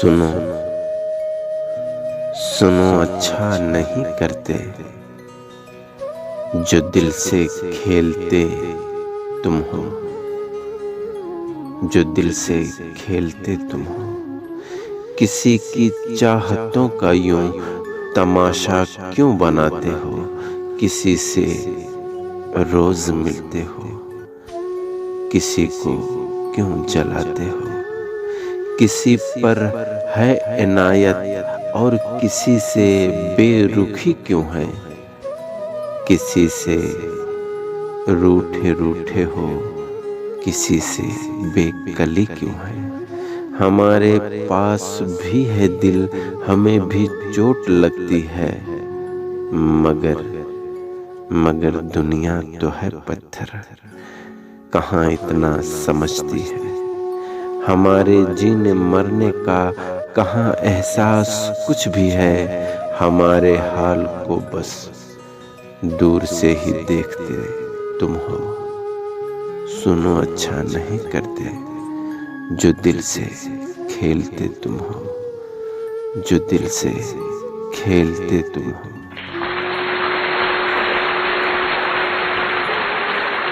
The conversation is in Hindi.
सुनो सुनो अच्छा नहीं करते, जो दिल से खेलते तुम हो, जो दिल से खेलते तुम हो। किसी की चाहतों का यूं तमाशा क्यों बनाते हो, किसी से रोज मिलते हो, किसी को क्यों जलाते हो। किसी पर है इनायत और किसी से बेरुखी क्यों है, किसी से रूठे रूठे हो, किसी से बेकली क्यों है। हमारे पास भी है दिल, हमें भी चोट लगती है, मगर दुनिया तो है पत्थर, कहाँ इतना समझती है। हमारे जीने मरने का कहाँ एहसास कुछ भी है, हमारे हाल को बस दूर से ही देखते तुम हो। सुनो अच्छा नहीं करते, जो दिल से खेलते तुम हो, जो दिल से खेलते तुम हो।